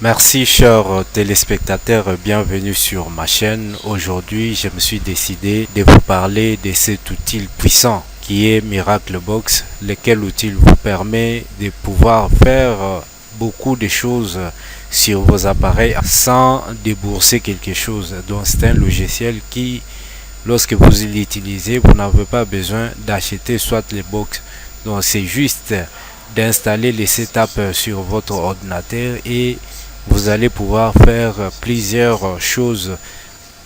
Merci chers téléspectateurs, bienvenue sur ma chaîne. Aujourd'hui, je me suis décidé de vous parler de cet outil puissant qui est Miraclebox, lequel outil vous permet de pouvoir faire beaucoup de choses sur vos appareils sans débourser quelque chose. Donc c'est un logiciel qui, lorsque vous l'utilisez, vous n'avez pas besoin d'acheter soit les box. Donc c'est juste d'installer les setups sur votre ordinateur et vous allez pouvoir faire plusieurs choses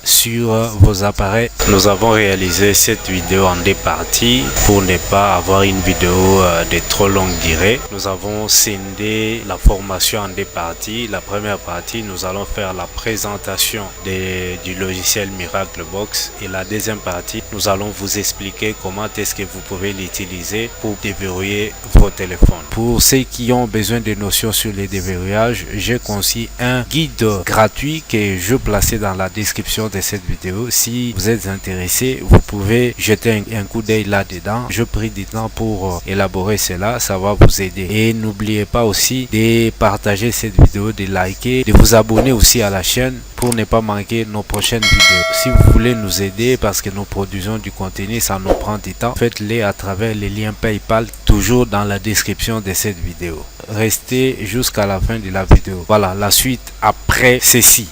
sur vos appareils. Nous avons réalisé cette vidéo en deux parties pour ne pas avoir une vidéo de trop longue durée. Nous avons scindé la formation en deux parties. La première partie, nous allons faire la présentation du logiciel Miraclebox, et la deuxième partie, nous allons vous expliquer comment est-ce que vous pouvez l'utiliser pour déverrouiller vos téléphones. Pour ceux qui ont besoin de notions sur les déverrouillages, j'ai conçu un guide gratuit que je plaçais dans la description de cette vidéo. Si vous êtes intéressé, vous pouvez jeter un coup d'œil là-dedans. Je pris du temps pour élaborer cela, ça va vous aider. Et n'oubliez pas aussi de partager cette vidéo, de liker, de vous abonner aussi à la chaîne pour ne pas manquer nos prochaines vidéos. Si vous voulez nous aider parce que nous produisons du contenu, ça nous prend du temps, faites-le à travers les liens PayPal, toujours dans la description de cette vidéo. Restez jusqu'à la fin de la vidéo. Voilà la suite après ceci.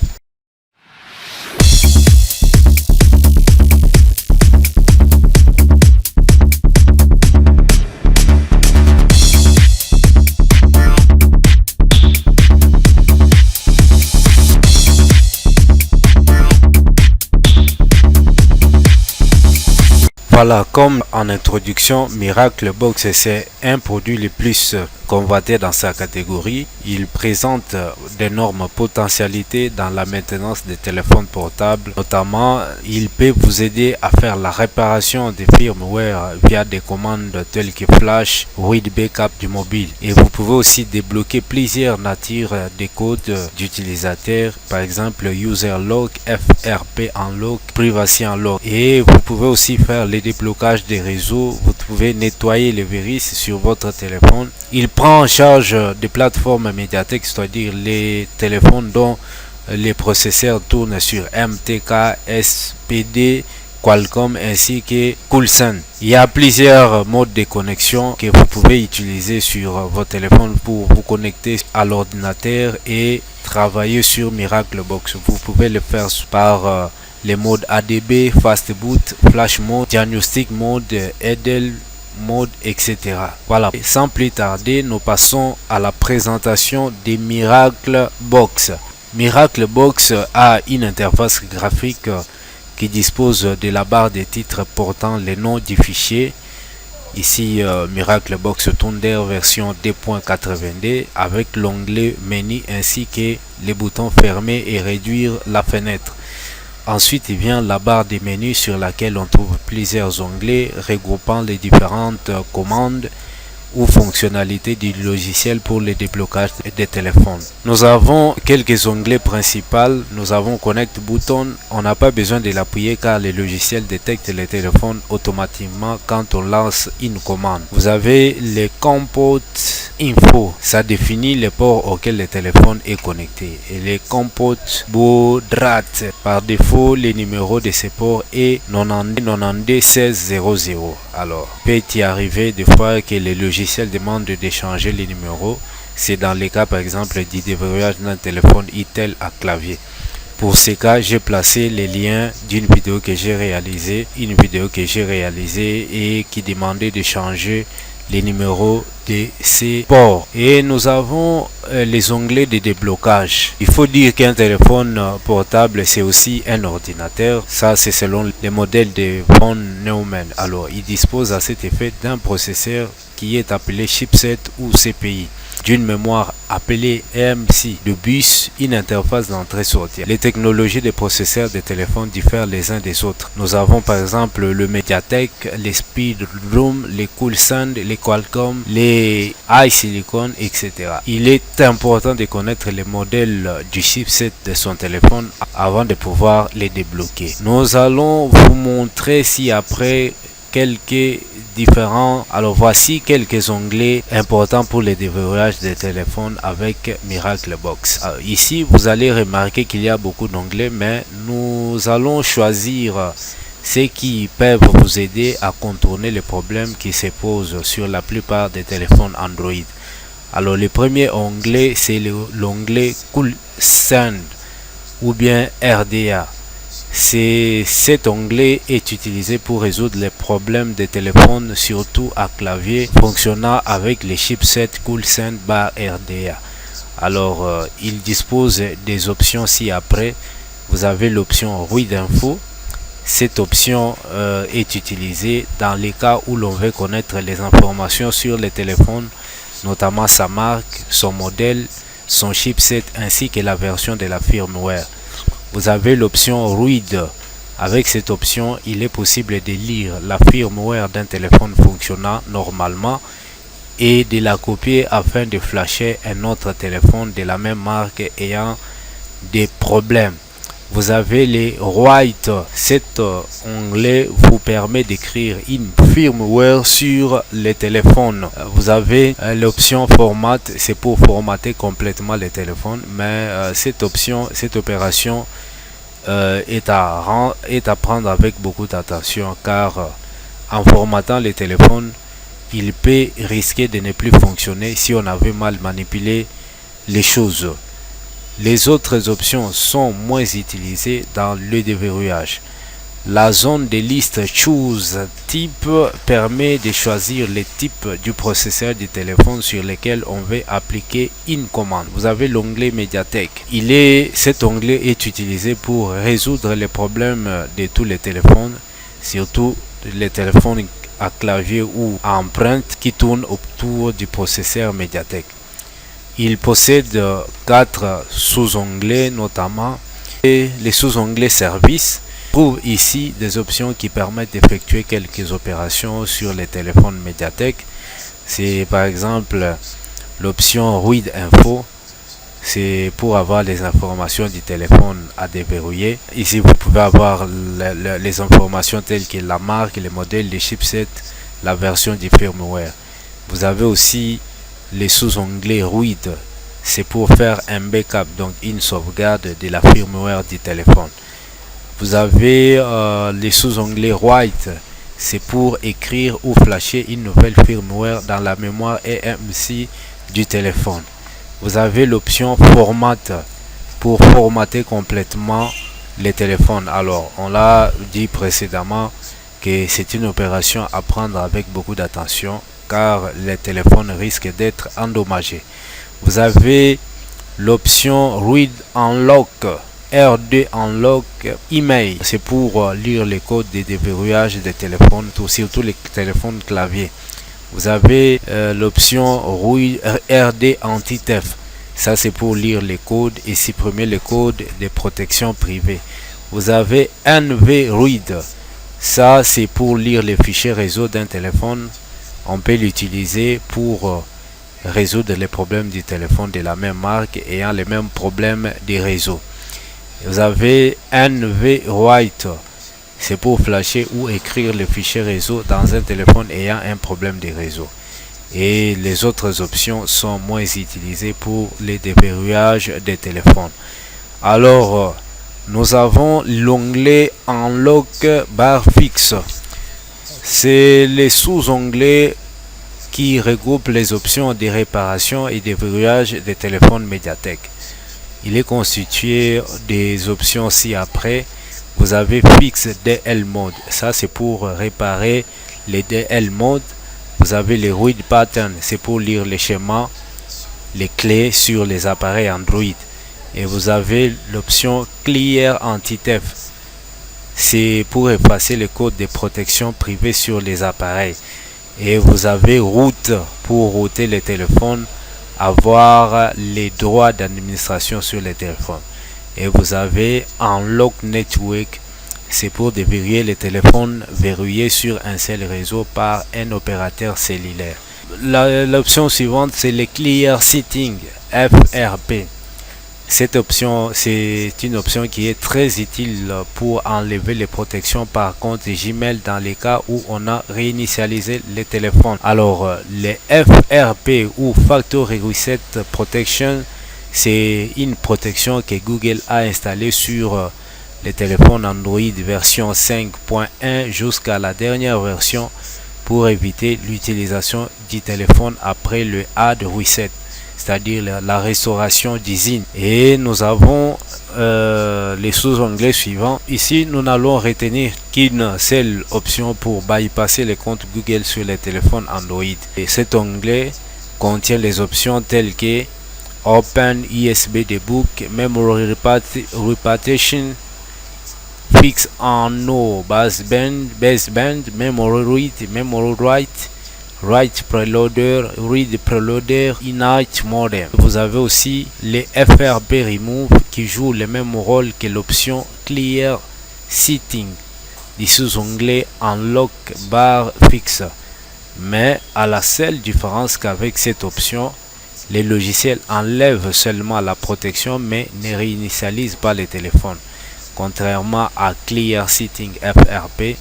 Voilà, comme en introduction, Miraclebox c'est un produit le plus convoité dans sa catégorie. Il présente d'énormes potentialités dans la maintenance des téléphones portables. Notamment, il peut vous aider à faire la réparation des firmware via des commandes telles que Flash, Read Backup du mobile. Et vous pouvez aussi débloquer plusieurs natures de codes d'utilisateurs, par exemple User Lock, FRP Unlock, Privacy Unlock. Et vous pouvez aussi faire les déblocages des réseaux. Vous pouvez nettoyer les virus sur votre téléphone. Il prend en charge des plateformes médiathèques, c'est-à-dire les téléphones dont les processeurs tournent sur MTK, SPD, Qualcomm ainsi que Coolsun. Il y a plusieurs modes de connexion que vous pouvez utiliser sur votre téléphone pour vous connecter à l'ordinateur et travailler sur Miraclebox. Vous pouvez le faire par les modes ADB, Fast Boot, Flash Mode, Diagnostic Mode, Edel Mode, etc. Voilà, sans plus tarder, nous passons à la présentation des Miraclebox. Miraclebox a une interface graphique qui dispose de la barre des titres portant les noms du fichier. Ici, Miraclebox Thunder version 2.82 avec l'onglet menu ainsi que les boutons fermer et réduire la fenêtre. Ensuite, il vient la barre des menus sur laquelle on trouve plusieurs onglets regroupant les différentes commandes ou fonctionnalités du logiciel pour le déblocage des téléphones. Nous avons quelques onglets principaux. Nous avons Connect Button. On n'a pas besoin de l'appuyer car le logiciel détecte les téléphones automatiquement quand on lance une commande. Vous avez les Comport Info. Ça définit les ports auxquels le téléphone est connecté. Et les Comport Baudrat. Par défaut, le numéro de ces ports est 901600. Alors, peut-y arriver des fois que le logiciel demande de changer les numéros. C'est dans le cas par exemple du déverrouillage d'un téléphone Itel à clavier. Pour ce cas, j'ai placé les liens d'une vidéo que j'ai réalisée, et qui demandait de changer les numéros de ces ports. Et nous avons les onglets de déblocage. Il faut dire qu'un téléphone portable c'est aussi un ordinateur. Ça c'est selon les modèles de von Neumann. Alors il dispose à cet effet d'un processeur qui est appelé chipset ou CPI, d'une mémoire appelée EMC, de bus, une interface d'entrée-sortie. Les technologies des processeurs de téléphones diffèrent les uns des autres. Nous avons par exemple le Mediatek, les Speedroom, les Coolsun, les Qualcomm, les iSilicon, etc. Il est important de connaître les modèles du chipset de son téléphone avant de pouvoir les débloquer. Nous allons vous montrer ci-après voici quelques onglets importants pour le déverrouillage des téléphones avec Miracle Box. Alors, ici, vous allez remarquer qu'il y a beaucoup d'onglets, mais nous allons choisir ceux qui peuvent vous aider à contourner les problèmes qui se posent sur la plupart des téléphones Android. Alors, le premier onglet, c'est l'onglet Cool Send ou bien RDA. Cet onglet est utilisé pour résoudre les problèmes des téléphones, surtout à clavier, fonctionnant avec les chipsets CoolSend RDA. Alors, il dispose des options ci-après. Vous avez l'option Read Info. Cette option est utilisée dans les cas où l'on veut connaître les informations sur les téléphones, notamment sa marque, son modèle, son chipset ainsi que la version de la firmware. Vous avez l'option Read. Avec cette option, il est possible de lire la firmware d'un téléphone fonctionnant normalement et de la copier afin de flasher un autre téléphone de la même marque ayant des problèmes. Vous avez les Write. Cet onglet vous permet d'écrire une firmware sur les téléphones. Vous avez l'option Format, c'est pour formater complètement les téléphones, mais cette opération est à prendre avec beaucoup d'attention, car en formatant les téléphones, il peut risquer de ne plus fonctionner si on avait mal manipulé les choses. Les autres options sont moins utilisées dans le déverrouillage. La zone de liste Choose Type permet de choisir le type du processeur du téléphone sur lequel on veut appliquer une commande. Vous avez l'onglet Médiathèque. Cet onglet est utilisé pour résoudre les problèmes de tous les téléphones, surtout les téléphones à clavier ou à empreinte qui tournent autour du processeur Médiathèque. Il possède 4 sous-onglets notamment, et les sous-onglets Services. On trouve ici des options qui permettent d'effectuer quelques opérations sur les téléphones Médiathèque. C'est par exemple l'option Read Info, c'est pour avoir les informations du téléphone à déverrouiller. Ici vous pouvez avoir les informations telles que la marque, le modèle, les chipsets, la version du firmware. Vous avez aussi les sous-onglets Read, c'est pour faire un backup, donc une sauvegarde de la firmware du téléphone. Vous avez les sous-onglets Write, c'est pour écrire ou flasher une nouvelle firmware dans la mémoire eMMC du téléphone. Vous avez l'option Format pour formater complètement les téléphones. Alors, on l'a dit précédemment que c'est une opération à prendre avec beaucoup d'attention, car les téléphones risquent d'être endommagés. Vous avez l'option Read Unlock, RD Unlock Email, c'est pour lire les codes de déverrouillage des téléphones, surtout les téléphones clavier. Vous avez l'option RD Anti-Theft, ça c'est pour lire les codes et supprimer les codes de protection privée. Vous avez NV Read, ça c'est pour lire les fichiers réseau d'un téléphone. On peut l'utiliser pour résoudre les problèmes du téléphone de la même marque ayant les mêmes problèmes des réseaux. Vous avez NV Write, c'est pour flasher ou écrire les fichiers réseau dans un téléphone ayant un problème de réseau. Et les autres options sont moins utilisées pour les déverrouillages des téléphones. Alors, nous avons l'onglet Unlock barre fixe. C'est les sous-onglets qui regroupent les options de réparation et de verrouillage des téléphones Médiathèque. Il est constitué des options ci-après. Vous avez Fix DL Mode, ça c'est pour réparer les DL Mode. Vous avez les Read Pattern, c'est pour lire les schémas, les clés sur les appareils Android. Et vous avez l'option Clear Anti-Theft, c'est pour effacer les codes de protection privée sur les appareils. Et vous avez Route pour router les téléphones, avoir les droits d'administration sur les téléphones. Et vous avez Unlock Network, c'est pour déverrouiller les téléphones verrouillés sur un seul réseau par un opérateur cellulaire. L'option suivante, c'est les Clear Setting, FRP. Cette option, c'est une option qui est très utile pour enlever les protections par compte Gmail dans les cas où on a réinitialisé les téléphones. Alors, les FRP ou Factory Reset Protection, c'est une protection que Google a installée sur les téléphones Android version 5.1 jusqu'à la dernière version pour éviter l'utilisation du téléphone après le hard reset, c'est-à-dire la restauration d'usine. Et nous avons les sous-onglets suivants. Ici, nous n'allons retenir qu'une seule option pour bypasser les comptes Google sur les téléphones Android. Et cet onglet contient les options telles que Open USB Debug, Memory Repartition, Fix on No Baseband, Memory Read, Memory Write, Write Preloader, Read Preloader, Init Modem. Vous avez aussi les FRP Remove qui jouent le même rôle que l'option Clear Setting du sous-onglet Unlock Bar Fixe. Mais à la seule différence qu'avec cette option, les logiciels enlèvent seulement la protection mais ne réinitialisent pas les téléphones. Contrairement à Clear Setting FRP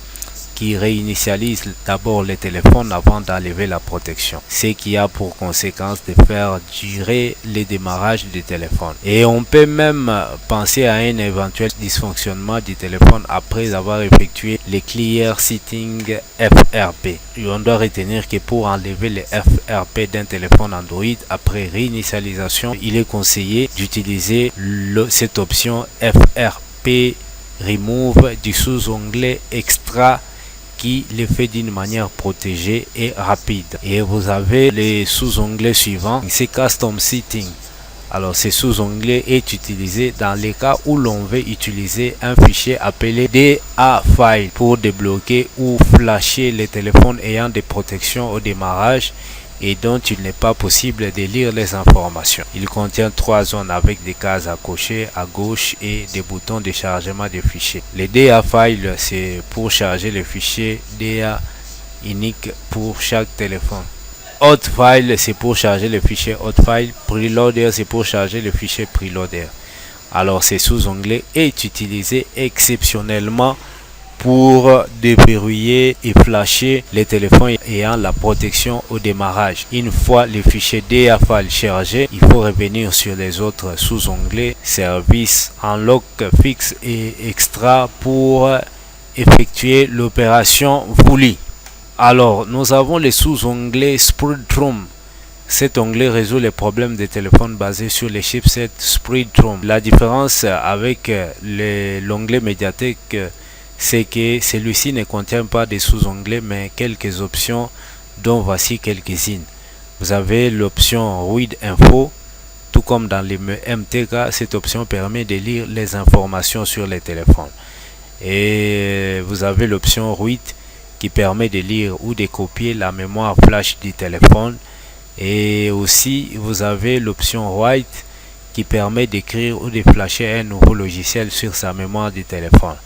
qui réinitialise d'abord les téléphones avant d'enlever la protection, ce qui a pour conséquence de faire durer le démarrage du téléphone. Et on peut même penser à un éventuel dysfonctionnement du téléphone après avoir effectué les Clear Setting FRP. Et on doit retenir que pour enlever les FRP d'un téléphone Android après réinitialisation, il est conseillé d'utiliser cette option FRP Remove du sous-onglet Extra qui le fait d'une manière protégée et rapide. Et vous avez les sous-onglets suivants, c'est Custom Setting. Alors ce sous-onglet est utilisé dans les cas où l'on veut utiliser un fichier appelé DA File pour débloquer ou flasher les téléphones ayant des protections au démarrage et dont il n'est pas possible de lire les informations. Il contient 3 zones avec des cases à cocher à gauche et des boutons de chargement des fichiers. Les DA Files, c'est pour charger les fichiers DA unique pour chaque téléphone. Hot File, c'est pour charger les fichiers Hot File. Preloader, c'est pour charger les fichiers Preloader. Alors, ce sous-onglet est utilisé exceptionnellement pour déverrouiller et flasher les téléphones ayant la protection au démarrage. Une fois les fichiers DA File chargés, il faut revenir sur les autres sous-onglets Service, Unlock, Fix et Extra pour effectuer l'opération voulue. Alors, nous avons les sous-onglets Spreadtrum. Cet onglet résout les problèmes des téléphones basés sur les chipsets Spreadtrum. La différence avec l'onglet médiathèque, c'est que celui-ci ne contient pas de sous-onglets mais quelques options dont voici quelques-unes. Vous avez l'option Read Info, tout comme dans les MTK, cette option permet de lire les informations sur les téléphones. Et vous avez l'option Read qui permet de lire ou de copier la mémoire flash du téléphone. Et aussi vous avez l'option Write qui permet d'écrire ou de flasher un nouveau logiciel sur sa mémoire du téléphone.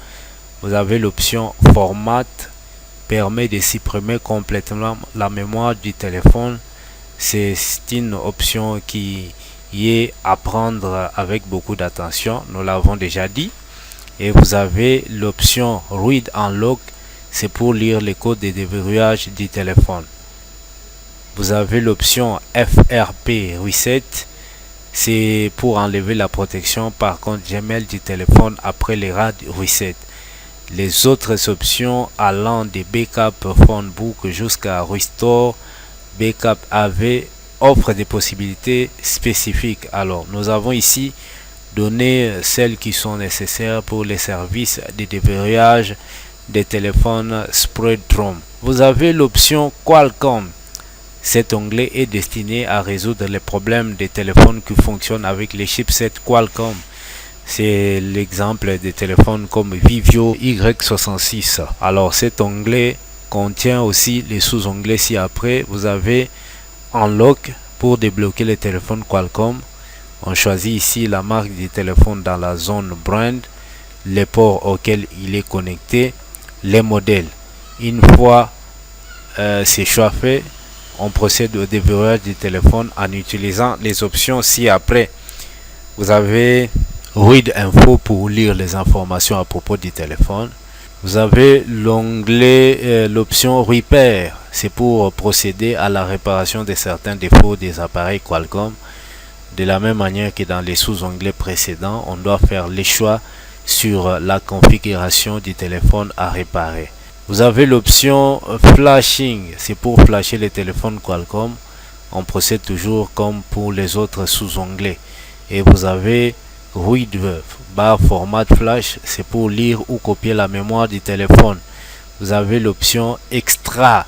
Vous avez l'option Format, permet de supprimer complètement la mémoire du téléphone. C'est une option qui est à prendre avec beaucoup d'attention, nous l'avons déjà dit. Et vous avez l'option Read Unlock, c'est pour lire les codes de déverrouillage du téléphone. Vous avez l'option FRP Reset, c'est pour enlever la protection par compte Gmail du téléphone après les hard reset. Les autres options allant de Backup Phonebook jusqu'à Restore Backup AV offrent des possibilités spécifiques. Alors, nous avons ici donné celles qui sont nécessaires pour les services de déverrouillage des téléphones Spreadtrum. Vous avez l'option Qualcomm. Cet onglet est destiné à résoudre les problèmes des téléphones qui fonctionnent avec les chipsets Qualcomm. C'est l'exemple des téléphones comme Vivio Y66. Alors cet onglet contient aussi les sous-onglets ci-après. Vous avez Unlock pour débloquer les téléphones Qualcomm. On choisit ici la marque du téléphone dans la zone brand, les ports auxquels il est connecté, les modèles. Une fois ces choix faits, on procède au déverrouillage du téléphone en utilisant les options ci-après. Vous avez Read Info pour lire les informations à propos du téléphone. Vous avez l'onglet, l'option Repair, c'est pour procéder à la réparation de certains défauts des appareils Qualcomm. De la même manière que dans les sous-onglets précédents, on doit faire les choix sur la configuration du téléphone à réparer. Vous avez l'option Flashing, c'est pour flasher les téléphones Qualcomm. On procède toujours comme pour les autres sous-onglets. Et vous avez Read barre format flash, c'est pour lire ou copier la mémoire du téléphone. Vous avez l'option Extra,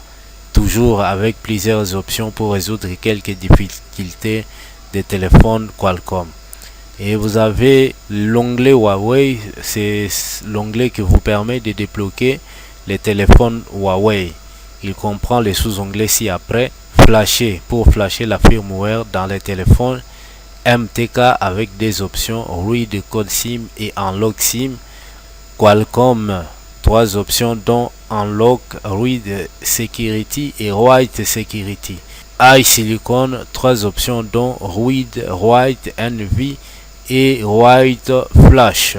toujours avec plusieurs options pour résoudre quelques difficultés des téléphones Qualcomm. Et vous avez l'onglet Huawei, c'est l'onglet qui vous permet de débloquer les téléphones Huawei. Il comprend les sous-onglets ci-après. Flasher, pour flasher la firmware dans les téléphones MTK avec des options Read Code SIM et Unlock SIM. Qualcomm, 3 options dont Unlock, Read Security et Write Security. iSilicon, 3 options dont Read, Write NV et Write Flash.